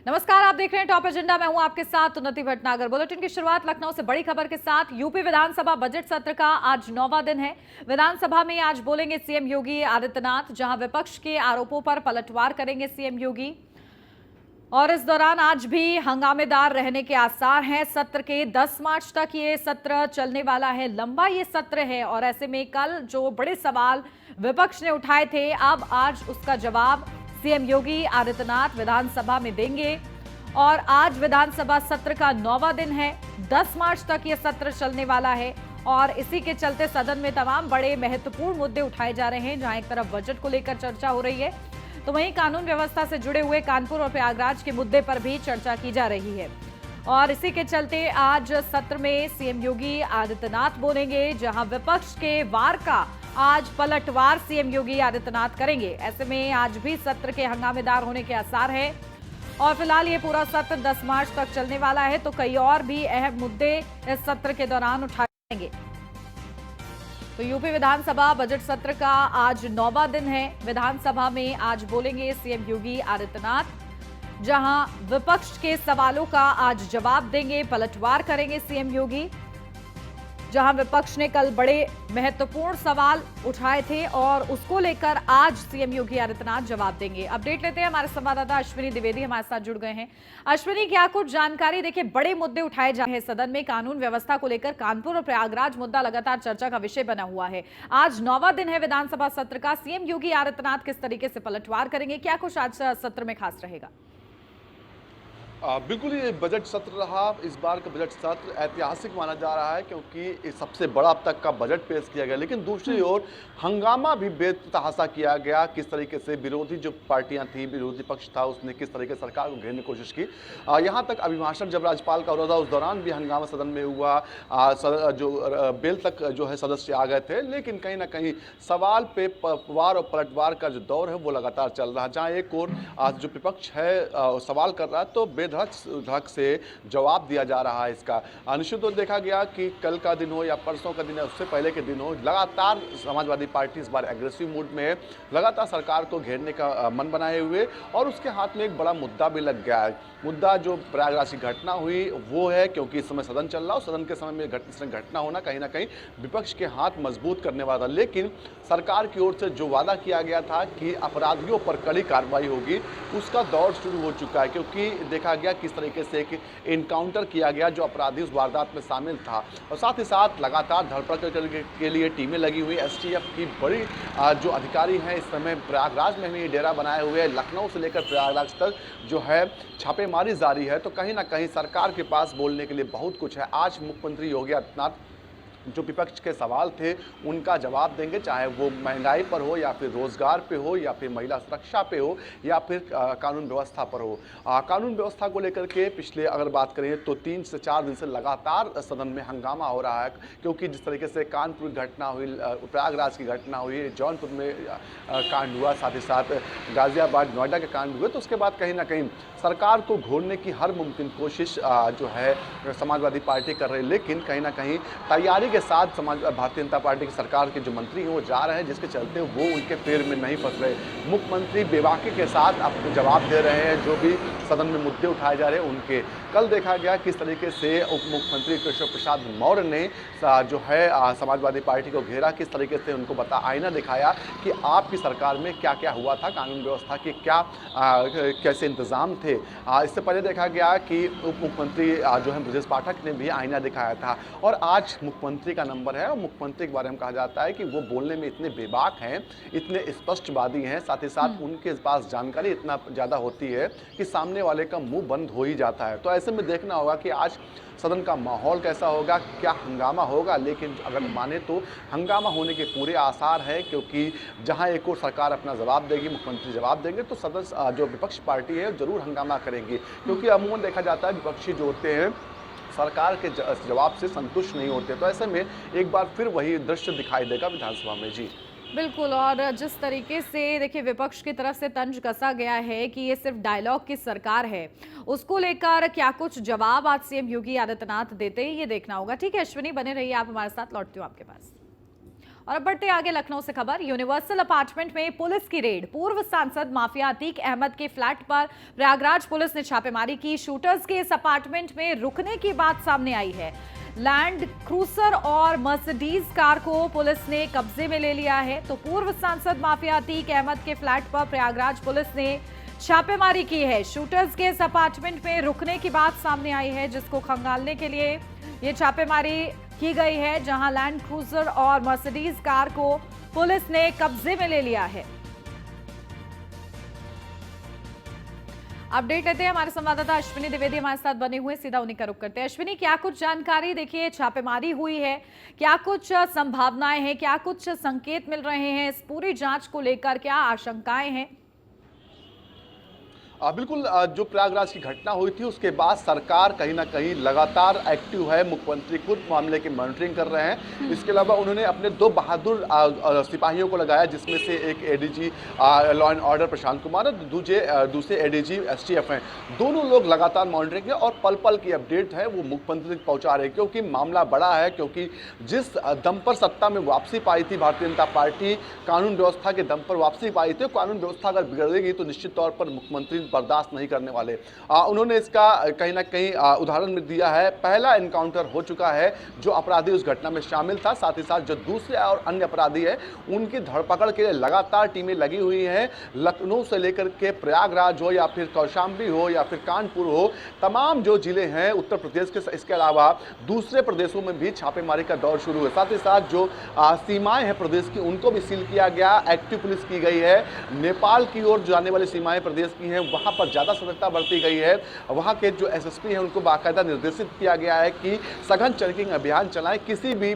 नमस्कार, आप देख रहे हैं टॉप एजेंडा। मैं हूं आपके साथ उन्नति भटनागर। बुलेटिन की शुरुआत लखनऊ से बड़ी खबर के साथ। यूपी विधानसभा बजट सत्र का आज 9वां दिन है। विधानसभा में आज बोलेंगे सीएम योगी आदित्यनाथ, जहां विपक्ष के आरोपों पर पलटवार करेंगे सीएम योगी। और इस दौरान आज भी हंगामेदार रहने के आसार हैं। सत्र के 10 मार्च तक ये सत्र चलने वाला है, लंबा ये सत्र है। और ऐसे में कल जो बड़े सवाल विपक्ष ने उठाए थे, अब आज उसका जवाब सीएम योगी आदित्यनाथ विधानसभा में देंगे। और आज विधानसभा सत्र का 9वां दिन है, 10 मार्च तक ये सत्र चलने वाला है। और इसी के चलते सदन में तमाम बड़े महत्वपूर्ण मुद्दे उठाए जा रहे हैं। जहां एक तरफ बजट को लेकर चर्चा हो रही है, तो वहीं कानून व्यवस्था से जुड़े हुए कानपुर और प्रयागराज के मुद्दे पर भी चर्चा की जा रही है। और इसी के चलते आज सत्र में सीएम योगी आदित्यनाथ बोलेंगे, जहां विपक्ष के वार का आज पलटवार सीएम योगी आदित्यनाथ करेंगे। ऐसे में आज भी सत्र के हंगामेदार होने के आसार है। और फिलहाल ये पूरा सत्र 10 मार्च तक चलने वाला है, तो कई और भी अहम मुद्दे इस सत्र के दौरान उठाए जाएंगे। तो यूपी विधानसभा बजट सत्र का आज 9वां दिन है। विधानसभा में आज बोलेंगे सीएम योगी आदित्यनाथ, जहां विपक्ष के सवालों का आज जवाब देंगे, पलटवार करेंगे सीएम योगी। जहां विपक्ष ने कल बड़े महत्वपूर्ण सवाल उठाए थे और उसको लेकर आज सीएम योगी आदित्यनाथ जवाब देंगे। अपडेट लेते हैं, हमारे संवाददाता अश्विनी द्विवेदी हमारे साथ जुड़ गए हैं। अश्विनी, क्या कुछ जानकारी? देखिए, बड़े मुद्दे उठाए जा रहे हैं सदन में। कानून व्यवस्था को लेकर कानपुर और प्रयागराज मुद्दा लगातार चर्चा का विषय बना हुआ है। आज 9वां दिन है विधानसभा सत्र का। सीएम योगी आदित्यनाथ किस तरीके से पलटवार करेंगे, क्या कुछ आज सत्र में खास रहेगा? बिल्कुल ये बजट सत्र रहा। इस बार का बजट सत्र ऐतिहासिक माना जा रहा है, क्योंकि ये सबसे बड़ा अब तक का बजट पेश किया गया। लेकिन दूसरी ओर हंगामा भी बेतहासा किया गया। किस तरीके से विरोधी जो पार्टियां थी, विरोधी पक्ष था, उसने किस तरीके से सरकार को घेरने की कोशिश की। यहाँ तक अभिभाषण जब राज्यपाल का हो रहा था, उस दौरान भी हंगामा सदन में हुआ। जो बेल तक जो है सदस्य आ गए थे, लेकिन कहीं ना कहीं सवाल पे वार और पलटवार का जो दौर है वो लगातार चल रहा है। जहाँ एक और जो विपक्ष है सवाल कर रहा है, तो धड़क से जवाब दिया जा रहा है इसका। निश्चित तौर देखा गया कि कल का दिन हो या परसों का दिन है, उससे पहले के दिन हो, लगातार समाजवादी पार्टी इस बार एग्रेसिव मूड में है, लगातार सरकार को घेरने का मन बनाए हुए। और उसके हाथ में एक बड़ा मुद्दा भी लग गया है। मुद्दा जो प्रयागराज की घटना हुई वो है, क्योंकि इस समय सदन चल रहा है। सदन के समय में घटना होना कहीं ना कहीं विपक्ष के हाथ मजबूत करने वाला था। लेकिन सरकार की ओर से जो वादा किया गया था कि अपराधियों पर कड़ी कार्रवाई होगी, उसका दौर शुरू हो चुका है। क्योंकि देखा गया किस तरीके से एक इनकाउंटर किया गया जो अपराधी उस वारदात में शामिल था। और साथ ही साथ लगातार धरपकड़ के लिए टीमें लगी हुई। एसटीएफ की बड़ी जो अधिकारी हैं इस समय प्रयागराज में भी डेरा बनाए हुए हैं। लखनऊ से लेकर प्रयागराज तक जो है छापेमारी जारी है। तो कहीं ना कहीं सरकार के पास बोलने के लिए बहुत कुछ है। आज मुख्यमंत्री योगी आदित्यनाथ जो विपक्ष के सवाल थे उनका जवाब देंगे, चाहे वो महंगाई पर हो या फिर रोजगार पे हो या फिर महिला सुरक्षा पे हो या फिर कानून व्यवस्था पर हो। कानून व्यवस्था को लेकर के पिछले अगर बात करें तो 3 से 4 दिन से लगातार सदन में हंगामा हो रहा है। क्योंकि जिस तरीके से कानपुर घटना हुई, प्रयागराज की घटना हुई, जौनपुर में कांड हुआ, साथ ही साथ गाजियाबाद नोएडा के कांड हुए, तो उसके बाद कहीं ना कहीं सरकार को घोरने की हर मुमकिन कोशिश जो है समाजवादी पार्टी कर रही है। लेकिन कहीं ना कहीं तैयारी के साथ भारतीय जनता पार्टी की सरकार के जो मंत्री हैं वो जा रहे हैं, जिसके चलते वो उनके पैर में नहीं फंस रहे। मुख्यमंत्री बेबाकी के साथ अपने जवाब दे रहे हैं जो भी सदन में मुद्दे उठाए जा रहे हैं उनके। कल देखा गया किस तरीके से उप मुख्यमंत्री कृष्ण प्रसाद मौर्य ने जो है समाजवादी पार्टी को घेरा, किस तरीके से उनको आईना दिखाया कि आपकी सरकार में क्या क्या हुआ था, कानून व्यवस्था के क्या कैसे इंतजाम थे। इससे पहले देखा गया कि उप मुख्यमंत्री जो है ब्रजेश पाठक ने भी आईना दिखाया था। और आज मुख्यमंत्री का नंबर है। और मुख्यमंत्री के बारे में कहा जाता है कि वो बोलने में इतने बेबाक हैं, इतने स्पष्टवादी हैं, साथ ही साथ उनके पास जानकारी इतना ज़्यादा होती है कि सामने वाले का मुंह बंद हो ही जाता है। तो ऐसे में देखना होगा कि आज सदन का माहौल कैसा होगा, क्या हंगामा होगा। लेकिन अगर माने तो हंगामा होने के पूरे आसार है, क्योंकि जहां एक और सरकार अपना जवाब देगी, मुख्यमंत्री जवाब देंगे, तो सदस्य जो विपक्ष पार्टी है जरूर हंगामा करेंगी। क्योंकि अमूमन देखा जाता है विपक्षी जो होते हैं सरकार के जवाब से संतुष्ट नहीं होते। तो ऐसे में एक बार फिर वही दृश्य दिखाई देगा विधानसभा में। जी बिल्कुल। और जिस तरीके से देखिए विपक्ष की तरफ से तंज कसा गया है कि ये सिर्फ डायलॉग की सरकार है, उसको लेकर क्या कुछ जवाब आज सीएम योगी आदित्यनाथ देते हैं, ये देखना होगा। ठीक है अश्विनी, बने रहिए आप हमारे साथ, लौटती हूँ आपके पास। और अब बढ़ते आगे लखनऊ से खबर। यूनिवर्सल अपार्टमेंट में पुलिस की रेड। पूर्व सांसद माफिया अतीक अहमद के फ्लैट पर प्रयागराज पुलिस ने छापेमारी की। शूटर्स के इस अपार्टमेंट में रुकने की बात सामने आई है। लैंड क्रूजर और मर्सिडीज कार को पुलिस ने कब्जे में ले लिया है। तो पूर्व सांसद माफिया अतीक अहमद के फ्लैट पर प्रयागराज पुलिस ने छापेमारी की है। शूटर्स के इस अपार्टमेंट में रुकने की बात सामने आई है, जिसको खंगालने के लिए ये छापेमारी की गई है, जहां लैंड क्रूजर और मर्सिडीज कार को पुलिस ने कब्जे में ले लिया है। अपडेट लेते हैं, हमारे संवाददाता अश्विनी द्विवेदी हमारे साथ बने हुए, सीधा उन्हीं का रुख करते हैं। अश्विनी, क्या कुछ जानकारी? देखिए, छापेमारी हुई है, क्या कुछ संभावनाएं हैं, क्या कुछ संकेत मिल रहे हैं इस पूरी जांच को लेकर, क्या आशंकाएं हैं? बिल्कुल, जो प्रयागराज की घटना हुई थी उसके बाद सरकार कहीं ना कहीं लगातार एक्टिव है। मुख्यमंत्री खुद मामले की मॉनिटरिंग कर रहे हैं। इसके अलावा उन्होंने अपने 2 बहादुर सिपाहियों को लगाया, जिसमें से एक ADG law and order Prashant Kumar है, दूसरे एडीजी एसटीएफ हैं। दोनों लोग लगातार मॉनिटरिंग है और पल पल की अपडेट है वो मुख्यमंत्री तक पहुंचा रहे हैं, क्योंकि मामला बड़ा है। क्योंकि जिस दम पर सत्ता में वापसी पाई थी भारतीय जनता पार्टी, कानून व्यवस्था के दम पर वापसी पाई थी, कानून व्यवस्था अगर बिगड़ेगी तो निश्चित तौर पर मुख्यमंत्री बर्दाश्त नहीं करने वाले। उन्होंने इसका कहीं ना कहीं उदाहरण में दिया है। पहला एनकाउंटर हो चुका है, जो अपराधी उस घटना में शामिल था, साथ ही साथ जो दूसरे और अन्य अपराधी है उनकी धरपकड़ के लिए लगातार टीमें लगी हुई हैं। लखनऊ से लेकर के प्रयागराज हो या फिर कौशाम्बी हो या फिर कानपुर हो, तमाम जो जिले हैं उत्तर प्रदेश के, इसके अलावा दूसरे प्रदेशों में भी छापेमारी का दौर शुरू है। साथ ही साथ जो सीमाएं हैं प्रदेश की, उनको भी सील किया गया, एक्टिव पुलिस की गई है। नेपाल की ओर जाने वाली सीमाएं प्रदेश की हैं, वहां पर ज़्यादा सतर्कता बरती गई है। वहां के जो एसएसपी हैं उनको बाकायदा निर्देशित किया गया है कि सघन चेकिंग अभियान चलाएं, किसी भी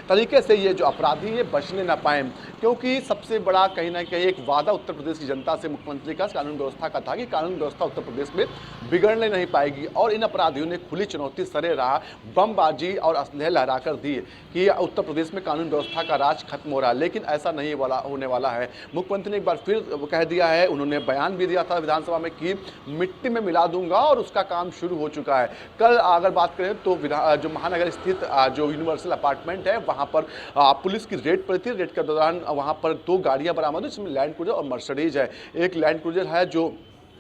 तरीके से ये जो अपराधी ये बचने ना पाएं। क्योंकि सबसे बड़ा कहीं ना कहीं एक वादा उत्तर प्रदेश की जनता से मुख्यमंत्री का कानून व्यवस्था का था कि कानून व्यवस्था उत्तर प्रदेश में बिगड़ने नहीं पाएगी, और इन अपराधियों ने खुली चुनौती सरे रहा, बमबाजी और असलहे लहरा कर दी कि उत्तर प्रदेश में कानून व्यवस्था का राज खत्म हो रहा है। लेकिन ऐसा नहीं होने वाला है। मुख्यमंत्री ने एक बार फिर कह दिया है, उन्होंने बयान भी दिया था विधानसभा में कि मिट्टी में मिला दूंगा, और उसका काम शुरू हो चुका है। कल अगर बात करें तो जो महानगर स्थित जो यूनिवर्सल अपार्टमेंट है वहां पर पुलिस की रेड पड़ी थी। रेड के दौरान वहां पर 2 गाड़ियां बरामद हुई, जिसमें लैंड क्रूजर और मर्सिडीज है। एक लैंड क्रूजर है जो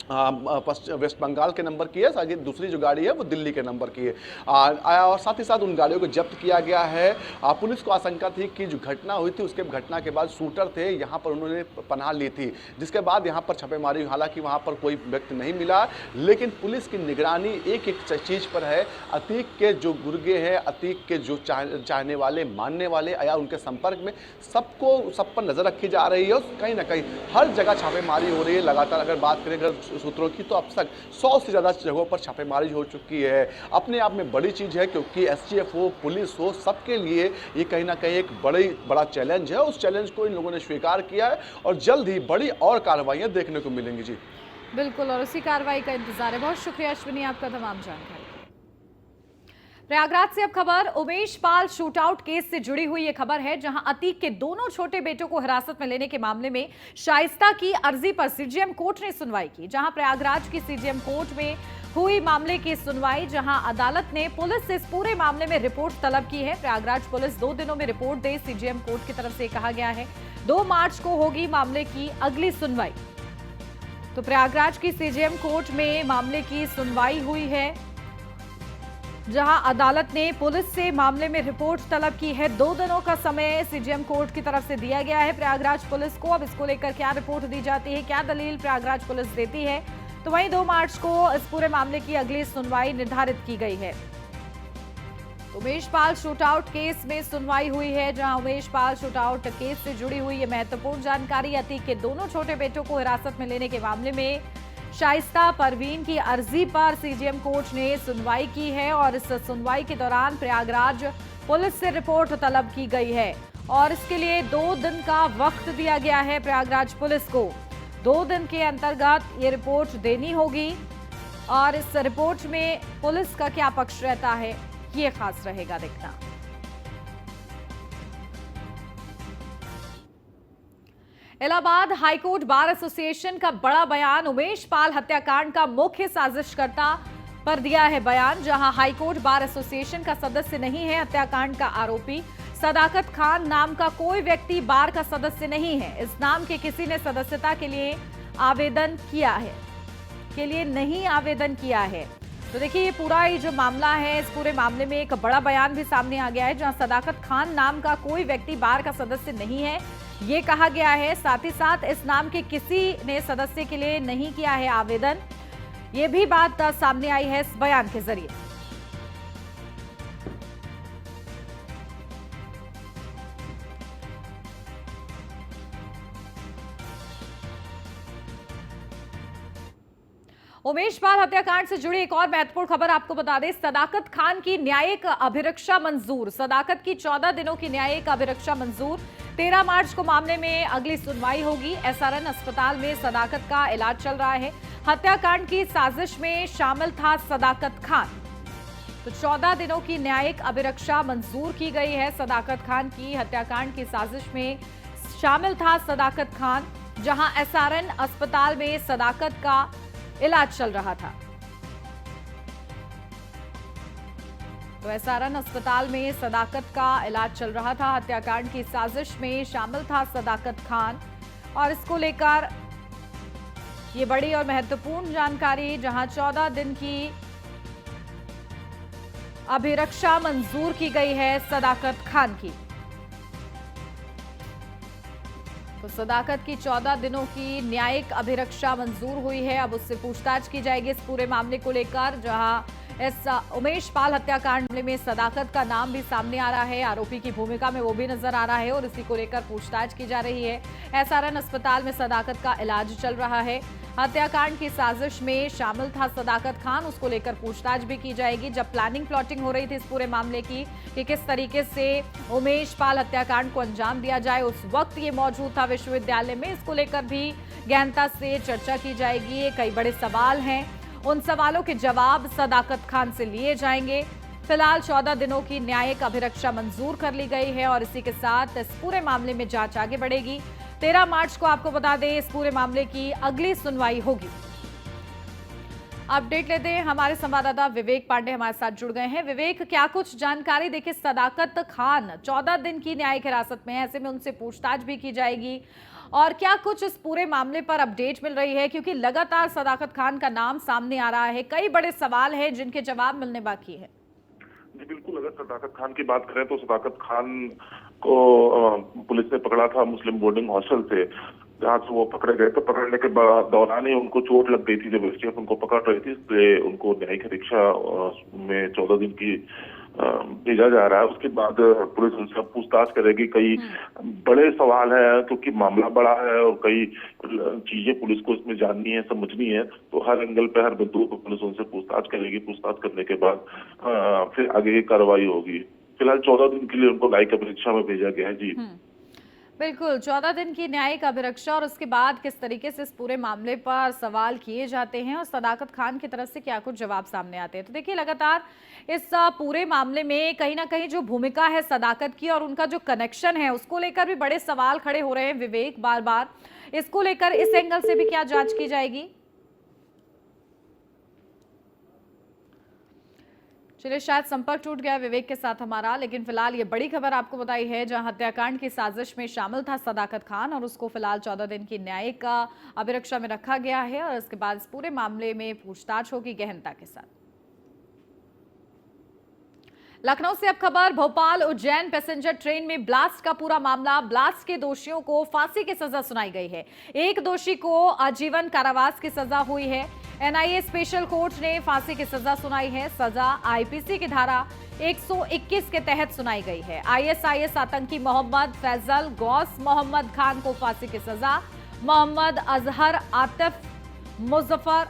वेस्ट बंगाल के नंबर की है, साथ ही दूसरी जो गाड़ी है वो दिल्ली के नंबर की है। और साथ ही साथ उन गाड़ियों को जब्त किया गया है। पुलिस को आशंका थी कि जो घटना हुई थी उसके घटना के बाद शूटर थे, यहाँ पर उन्होंने पनाह ली थी, जिसके बाद यहाँ पर छापेमारी। हालांकि वहाँ पर कोई व्यक्ति नहीं मिला, लेकिन पुलिस की निगरानी एक एक चीज़ पर है। अतीक के जो गुर्गे हैं, अतीक के जो चाहने वाले, मानने वाले या उनके संपर्क में, सब पर नज़र रखी जा रही है। और कहीं ना कहीं हर जगह छापेमारी हो रही है लगातार। अगर बात करें सूत्रों की, तो अब तक 100 से ज़्यादा जगहों पर छापेमारी हो चुकी है। अपने आप में बड़ी चीज़ है, क्योंकि एसटीएफ हो, पुलिस हो, सबके लिए ये कहीं ना कहीं एक बड़ा चैलेंज है। उस चैलेंज को इन लोगों ने स्वीकार किया है, और जल्द ही बड़ी और कार्रवाइयाँ देखने को मिलेंगी। जी बिल्कुल, और उसी कार्रवाई का इंतजार है। बहुत शुक्रिया अश्विनी, आपका तमाम जानकारी। प्रयागराज से अब खबर उमेश पाल शूटआउट केस से जुड़ी हुई ये खबर है, जहां अतीक के दोनों छोटे बेटों को हिरासत में लेने के मामले में शाइस्ता की अर्जी पर सीजेएम कोर्ट ने सुनवाई की। जहां प्रयागराज की सीजेएम कोर्ट में हुई मामले की सुनवाई, जहां अदालत ने पुलिस से इस पूरे मामले में रिपोर्ट तलब की है। प्रयागराज पुलिस 2 दिनों में रिपोर्ट दे, सीजेएम कोर्ट की तरफ से कहा गया है। 2 मार्च को होगी मामले की अगली सुनवाई। तो प्रयागराज की सीजेएम कोर्ट में मामले की सुनवाई हुई है, जहां अदालत ने पुलिस से मामले में रिपोर्ट तलब की है। 2 दिनों का समय सीजेएम कोर्ट की तरफ से दिया गया है प्रयागराज पुलिस को। अब इसको लेकर क्या रिपोर्ट दी जाती है, क्या दलील प्रयागराज पुलिस देती है, तो वहीं 2 मार्च को इस पूरे मामले की अगली सुनवाई निर्धारित की गई है। उमेश पाल शूटआउट केस में सुनवाई हुई है, जहां उमेश पाल शूटआउट केस से जुड़ी हुई ये महत्वपूर्ण जानकारी। अतीक के दोनों छोटे बेटों को हिरासत में लेने के मामले में शाइस्ता परवीन की अर्जी पर सीजेएम कोर्ट ने सुनवाई की है, और इस सुनवाई के दौरान प्रयागराज पुलिस से रिपोर्ट तलब की गई है, और इसके लिए 2 दिन का वक्त दिया गया है प्रयागराज पुलिस को। 2 दिन के अंतर्गत ये रिपोर्ट देनी होगी, और इस रिपोर्ट में पुलिस का क्या पक्ष रहता है ये खास रहेगा देखना। इलाहाबाद हाईकोर्ट बार एसोसिएशन का बड़ा बयान। उमेश पाल हत्याकांड का मुख्य साजिशकर्ता पर दिया है बयान, जहां हाईकोर्ट बार एसोसिएशन का सदस्य नहीं है हत्याकांड का आरोपी। सदाकत खान नाम का कोई व्यक्ति बार का सदस्य नहीं है। इस नाम के किसी ने सदस्यता के लिए आवेदन किया है, नहीं आवेदन किया है। तो देखिए ये पूरा ही जो मामला है, इस पूरे मामले में एक बड़ा बयान भी सामने आ गया है, जहां सदाकत खान नाम का कोई व्यक्ति बार का सदस्य नहीं है, ये कहा गया है। साथ ही साथ इस नाम के किसी ने सदस्य के लिए नहीं किया है आवेदन, ये भी बात सामने आई है इस बयान के जरिए। उमेश पाल हत्याकांड से जुड़ी एक और महत्वपूर्ण खबर आपको बता दें। सदाकत खान की न्यायिक अभिरक्षा मंजूर। सदाकत की 14 दिनों की न्यायिक अभिरक्षा मंजूर। 13 मार्च को मामले में अगली सुनवाई होगी। एसआरएन अस्पताल में सदाकत का इलाज चल रहा है। हत्याकांड की साजिश में शामिल था सदाकत खान। तो 14 दिनों की न्यायिक अभिरक्षा मंजूर की गई है। सदाकत खान की हत्याकांड की साजिश में शामिल था सदाकत खान, जहां एसआरएन अस्पताल में सदाकत का इलाज चल रहा था। तो एसआरएन अस्पताल में सदाकत का इलाज चल रहा था। हत्याकांड की साजिश में शामिल था सदाकत खान, और इसको लेकर ये बड़ी और महत्वपूर्ण जानकारी, जहां 14 दिन की अभिरक्षा मंजूर की गई है सदाकत खान की। तो सदाकत की 14 दिनों की न्यायिक अभिरक्षा मंजूर हुई है। अब उससे पूछताछ की जाएगी इस पूरे मामले को लेकर, जहां इस उमेश पाल हत्याकांड में सदाकत का नाम भी सामने आ रहा है। आरोपी की भूमिका में वो भी नजर आ रहा है और इसी को लेकर पूछताछ की जा रही है। एसआरएन अस्पताल में सदाकत का इलाज चल रहा है। हत्याकांड की साजिश में शामिल था सदाकत खान, उसको लेकर पूछताछ भी की जाएगी। जब प्लानिंग प्लॉटिंग हो रही थी इस पूरे मामले की कि किस तरीके से उमेश पाल हत्याकांड को अंजाम दिया जाए, उस वक्त ये मौजूद था विश्वविद्यालय में। इसको लेकर भी गहनता से चर्चा की जाएगी। कई बड़े सवाल हैं, उन सवालों के जवाब सदाकत खान से लिए जाएंगे। फिलहाल 14 दिनों की न्यायिक अभिरक्षा मंजूर कर ली गई है और इसी के साथ इस पूरे मामले में जांच आगे बढ़ेगी। 13 मार्च को आपको बता दें इस पूरे मामले की अगली सुनवाई होगी। अपडेट लेते हैं, हमारे संवाददाता विवेक पांडे हमारे साथ जुड़ गए हैं। विवेक, क्या कुछ जानकारी? देखिए, सदाकत खान 14 दिन की न्यायिक हिरासत में है, ऐसे में उनसे पूछताछ भी की जाएगी, और क्या कुछ इस पूरे मामले पर अपडेट मिल रही है? क्योंकि लगातार सदाकत खान का नाम सामने आ रहा है, कई बड़े सवाल हैं जिनके जवाब मिलने बाकी है। जी बिल्कुल, अगर सदाकत खान की बात करें तो सदाकत खान को पुलिस ने पकड़ा था मुस्लिम बोर्डिंग हॉस्टल से, जहाँ से वो पकड़े गए। तो पकड़ने के दौरान ही उनको चोट लग गई थी जब एसटीएफ उनको पकड़ रही थी, इसलिए उनको न्यायिक परीक्षा में 14 दिन की भेजा जा रहा है। उसके बाद पुलिस उनसे पूछताछ करेगी। कई बड़े सवाल है क्योंकि मामला बड़ा है और कई चीजें पुलिस को इसमें जाननी है, समझनी है। तो हर एंगल पे, हर बिंदु पर पुलिस उनसे पूछताछ करेगी। पूछताछ करने के बाद फिर आगे की कार्रवाई होगी। फिलहाल 14 दिन के लिए उनको न्यायिक परीक्षा में भेजा गया है। जी बिल्कुल, 14 दिन की न्यायिक अभिरक्षा, और उसके बाद किस तरीके से इस पूरे मामले पर सवाल किए जाते हैं और सदाकत खान की तरफ से क्या कुछ जवाब सामने आते हैं। तो देखिए, लगातार इस पूरे मामले में कहीं ना कहीं जो भूमिका है सदाकत की और उनका जो कनेक्शन है, उसको लेकर भी बड़े सवाल खड़े हो रहे हैं विवेक, बार बार। इसको लेकर इस एंगल से भी क्या जांच की जाएगी? चलिए, शायद संपर्क टूट गया विवेक के साथ हमारा, लेकिन फिलहाल ये बड़ी खबर आपको बताई है, जहां हत्याकांड की साजिश में शामिल था सदाकत खान और उसको फिलहाल 14 दिन की न्यायिक अभिरक्षा में रखा गया है, और इसके बाद इस पूरे मामले में पूछताछ होगी गहनता के साथ। लखनऊ से अब खबर, भोपाल उज्जैन पैसेंजर ट्रेन में ब्लास्ट का पूरा मामला। ब्लास्ट के दोषियों को फांसी की सजा सुनाई गई है। एक दोषी को आजीवन कारावास की सजा हुई है। एनआईए स्पेशल कोर्ट ने फांसी की सजा सुनाई है। सजा आईपीसी की धारा 121 के तहत सुनाई गई है। आईएसआईएस आतंकी मोहम्मद फैजल गौस मोहम्मद खान को फांसी की सजा। मोहम्मद अजहर आतिफ मुजफ्फर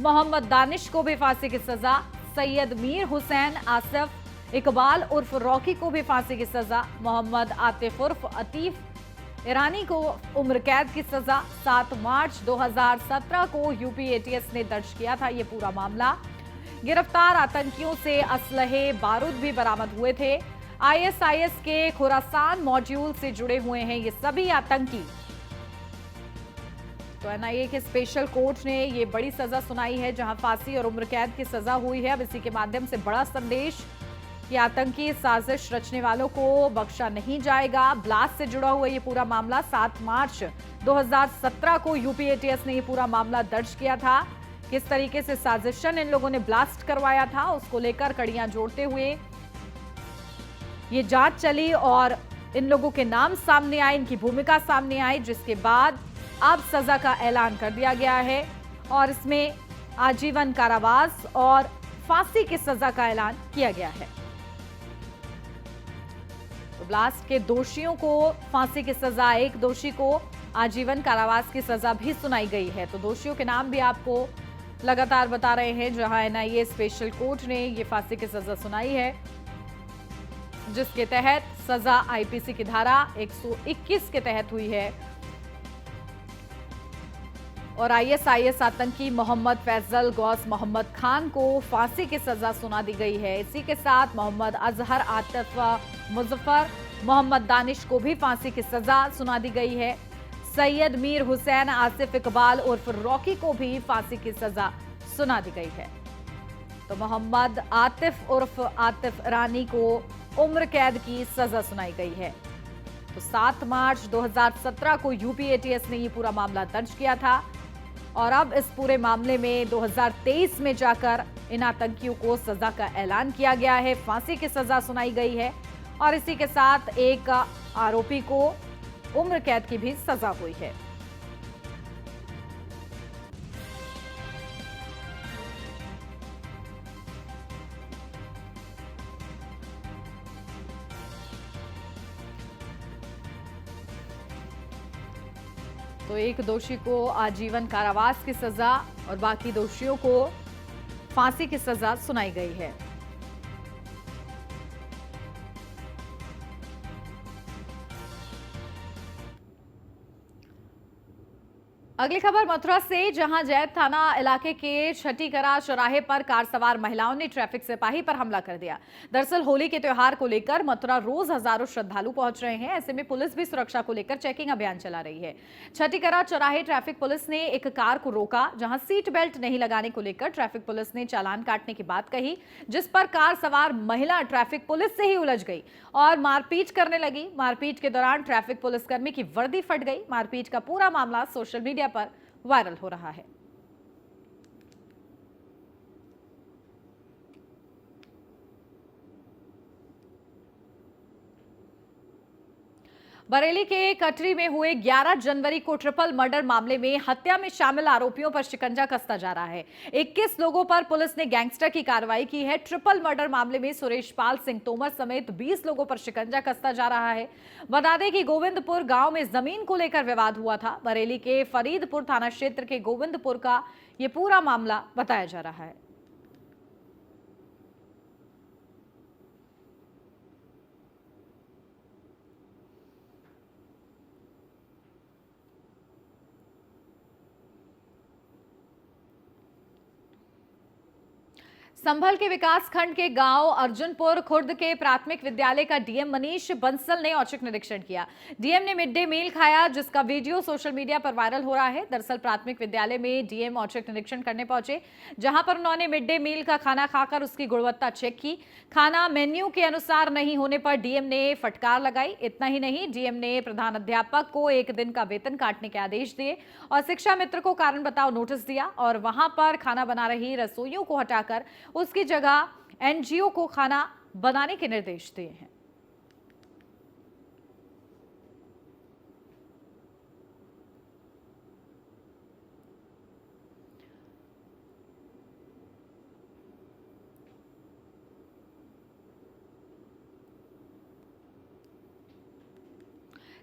मोहम्मद दानिश को भी फांसी की सजा। सैयद मीर हुसैन आसिफ इकबाल उर्फ रॉकी को भी फांसी की सजा। मोहम्मद आतिफ उर्फ अतीफ ईरानी को उम्र कैद की सजा। 7 मार्च 2017 को यूपी एटीएस ने दर्ज किया था ये पूरा मामला। गिरफ्तार आतंकियों से असलहे बारूद भी बरामद हुए थे। आईएसआईएस के खुरासान मॉड्यूल से जुड़े हुए हैं ये सभी आतंकी। तो एनआईए के स्पेशल कोर्ट ने ये बड़ी सजा सुनाई है, जहां फांसी और उम्र कैद की सजा हुई है। अब इसी के माध्यम से बड़ा संदेश कि आतंकी साजिश रचने वालों को बख्शा नहीं जाएगा। ब्लास्ट से जुड़ा हुआ ये पूरा मामला 7 मार्च 2017 को यूपी एटीएस ने ये पूरा मामला दर्ज किया था। किस तरीके से साजिशन इन लोगों ने ब्लास्ट करवाया था उसको लेकर कड़ियां जोड़ते हुए ये जांच चली और इन लोगों के नाम सामने आए, इनकी भूमिका सामने आई, जिसके बाद अब सजा का ऐलान कर दिया गया है और इसमें आजीवन कारावास और फांसी की सजा का ऐलान किया गया है। तो ब्लास्ट के दोषियों को फांसी की सजा, एक दोषी को आजीवन कारावास की सजा भी सुनाई गई है। तो दोषियों के नाम भी आपको लगातार बता रहे हैं, जहां एनआईए स्पेशल कोर्ट ने ये फांसी की सजा सुनाई है, जिसके तहत सजा आईपीसी की धारा 121 के तहत हुई है और आईएसआईएस आतंकी मोहम्मद फैजल गौस मोहम्मद खान को फांसी की सजा सुना दी गई है। इसी के साथ मोहम्मद अजहर आतिफ मुजफ्फर मोहम्मद दानिश को भी फांसी की सजा सुना दी गई है। सैयद मीर हुसैन आसिफ इकबाल उर्फ रॉकी को भी फांसी की सजा सुना दी गई है। तो मोहम्मद आतिफ उर्फ आतिफ रानी को उम्र कैद की सजा सुनाई गई है। तो 7 मार्च 2017 को यूपी एटीएस ने ये पूरा मामला दर्ज किया था और अब इस पूरे मामले में 2023 में जाकर इन आतंकियों को सजा का ऐलान किया गया है, फांसी की सजा सुनाई गई है और इसी के साथ एक आरोपी को उम्र कैद की भी सजा हुई है। तो एक दोषी को आजीवन कारावास की सजा और बाकी दोषियों को फांसी की सजा सुनाई गई है। अगली खबर मथुरा से, जहां जैत थाना इलाके के छठीकरा चौराहे पर कार सवार महिलाओं ने ट्रैफिक सिपाही पर हमला कर दिया। दरअसल होली के त्योहार को लेकर मथुरा रोज हजारों श्रद्धालु पहुंच रहे हैं। ऐसे में पुलिस भी सुरक्षा को लेकर चेकिंग अभियान चला रही है। छठीकरा चौराहे ट्रैफिक पुलिस ने एक कार को रोका, जहां सीट बेल्ट नहीं लगाने को लेकर ट्रैफिक पुलिस ने चालान काटने की बात कही, जिस पर कार सवार महिला ट्रैफिक पुलिस से ही उलझ गई और मारपीट करने लगी। मारपीट के दौरान ट्रैफिक पुलिसकर्मी की वर्दी फट गई। मारपीट का पूरा मामला सोशल मीडिया पर वायरल हो रहा है। बरेली के कटरी में हुए 11 जनवरी को ट्रिपल मर्डर मामले में हत्या में शामिल आरोपियों पर शिकंजा कसता जा रहा है। 21 लोगों पर पुलिस ने गैंगस्टर की कार्रवाई की है। ट्रिपल मर्डर मामले में सुरेश पाल सिंह तोमर समेत 20 लोगों पर शिकंजा कसता जा रहा है। बता दें कि गोविंदपुर गांव में जमीन को लेकर विवाद हुआ था। बरेली के फरीदपुर थाना क्षेत्र के गोविंदपुर का यह पूरा मामला बताया जा रहा है। संभल के विकास खंड के गांव अर्जुनपुर खुर्द के प्राथमिक विद्यालय का डीएम मनीष बंसल ने औचक निरीक्षण किया। डीएम ने मिड डे मील खाया, जिसका वीडियो सोशल मीडिया पर वायरल हो रहा है। दरअसल प्राथमिक विद्यालय में डीएम औचक निरीक्षण करने पहुंचे, जहां पर उन्होंने मिड डे मील का खाना खाकर उसकी गुणवत्ता चेक की। खाना मेन्यू के अनुसार नहीं होने पर डीएम ने फटकार लगाई। इतना ही नहीं, डीएम ने प्रधान अध्यापक को 1 दिन का वेतन काटने के आदेश दिए और शिक्षा मित्र को कारण बताओ नोटिस दिया और वहां पर खाना बना रही रसोइयों को हटाकर उसकी जगह एनजीओ को खाना बनाने के निर्देश दिए हैं।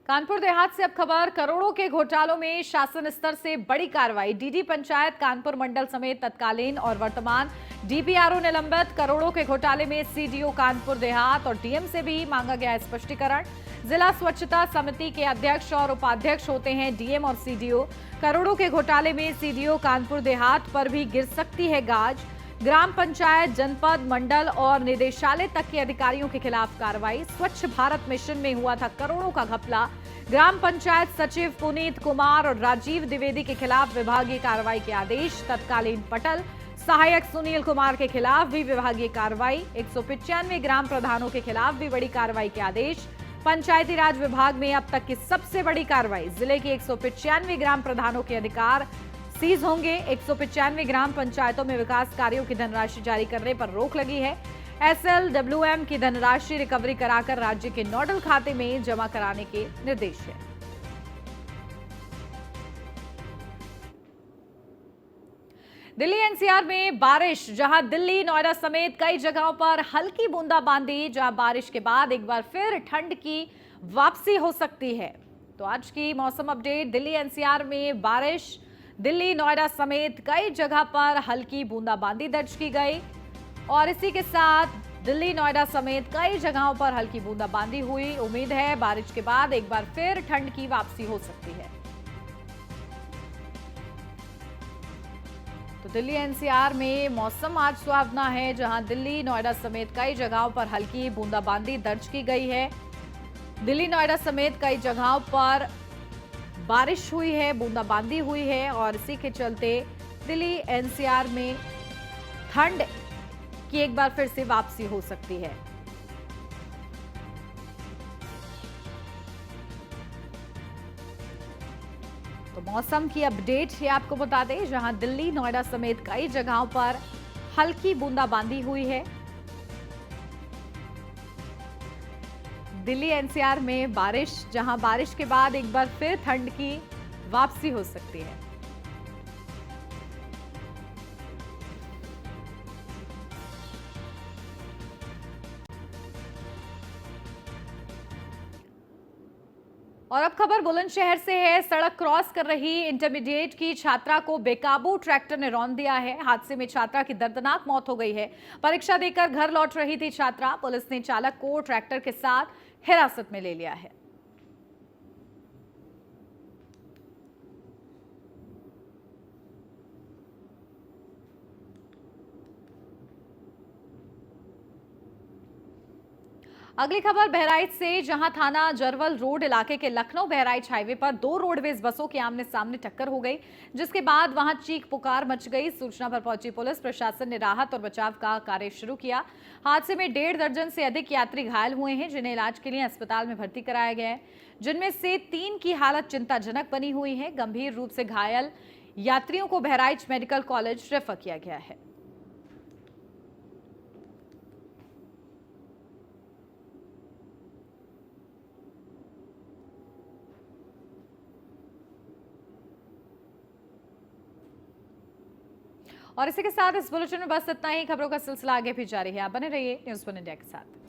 कानपुर देहात से अब खबर, करोड़ों के घोटालों में शासन स्तर से बड़ी कार्रवाई। डीडी पंचायत कानपुर मंडल समेत तत्कालीन और वर्तमान डीपीआरओ निलंबित। करोड़ों के घोटाले में सीडीओ कानपुर देहात और डीएम से भी मांगा गया स्पष्टीकरण। जिला स्वच्छता समिति के अध्यक्ष और उपाध्यक्ष होते हैं डीएम और सीडीओ। करोड़ों के घोटाले में सीडीओ कानपुर देहात पर भी गिर सकती है गाज। ग्राम पंचायत, जनपद, मंडल और निदेशालय तक के अधिकारियों के खिलाफ कार्रवाई। स्वच्छ भारत मिशन में हुआ था करोड़ों का घपला। ग्राम पंचायत सचिव पुनीत कुमार और राजीव द्विवेदी के खिलाफ विभागीय कार्रवाई के आदेश। तत्कालीन पटल सहायक सुनील कुमार के खिलाफ भी विभागीय कार्रवाई। 195 ग्राम प्रधानों के खिलाफ भी बड़ी कार्रवाई के आदेश। पंचायती राज विभाग में अब तक की सबसे बड़ी कार्रवाई। जिले के 195 ग्राम प्रधानों के अधिकार सीज होंगे। 195 ग्राम पंचायतों में विकास कार्यों की धनराशि जारी करने पर रोक लगी है। SLWM की धनराशि रिकवरी कराकर राज्य के नोडल खाते में जमा कराने के निर्देश है। दिल्ली NCR में बारिश, जहां दिल्ली नोएडा समेत कई जगहों पर हल्की बूंदाबांदी, जहां बारिश के बाद एक बार फिर ठंड की वापसी हो सकती है। तो आज की मौसम अपडेट। दिल्ली NCR में बारिश, दिल्ली नोएडा समेत कई जगह पर हल्की बूंदाबांदी दर्ज की गई और इसी के साथ दिल्ली नोएडा समेत कई जगहों पर हल्की बूंदाबांदी हुई। उम्मीद है बारिश के बाद एक बार फिर ठंड की वापसी हो सकती है। तो दिल्ली NCR में मौसम आज सुहावना है, जहां दिल्ली नोएडा समेत कई जगहों पर हल्की बूंदाबांदी दर्ज की गई है। दिल्ली नोएडा समेत कई जगहों पर बारिश हुई है, बूंदाबांदी हुई है और इसी के चलते दिल्ली NCR में ठंड की एक बार फिर से वापसी हो सकती है। तो मौसम की अपडेट ये आपको बता दें, जहां दिल्ली नोएडा समेत कई जगहों पर हल्की बूंदाबांदी हुई है। दिल्ली NCR में बारिश, जहां बारिश के बाद एक बार फिर ठंड की वापसी हो सकती है। और अब खबर बुलंदशहर से है। सड़क क्रॉस कर रही इंटरमीडिएट की छात्रा को बेकाबू ट्रैक्टर ने रौंद दिया है। हादसे में छात्रा की दर्दनाक मौत हो गई है। परीक्षा देकर घर लौट रही थी छात्रा। पुलिस ने चालक को ट्रैक्टर के साथ हिरासत में ले लिया है। अगली खबर बहराइच से, जहां थाना जरवल रोड इलाके के लखनऊ बहराइच हाईवे पर दो रोडवेज बसों की आमने सामने टक्कर हो गई, जिसके बाद वहां चीख पुकार मच गई। सूचना पर पहुंची पुलिस प्रशासन ने राहत और बचाव का कार्य शुरू किया। हादसे में 1.5 दर्जन से अधिक यात्री घायल हुए हैं, जिन्हें इलाज के लिए अस्पताल में भर्ती कराया गया है, जिनमें से 3 की हालत चिंताजनक बनी हुई है। गंभीर रूप से घायल यात्रियों को बहराइच मेडिकल कॉलेज रेफर किया गया है। और इसी के साथ इस बुलेटिन में बस इतना ही। खबरों का सिलसिला आगे भी जारी है। आप बने रहिए न्यूज़ 1 इंडिया के साथ।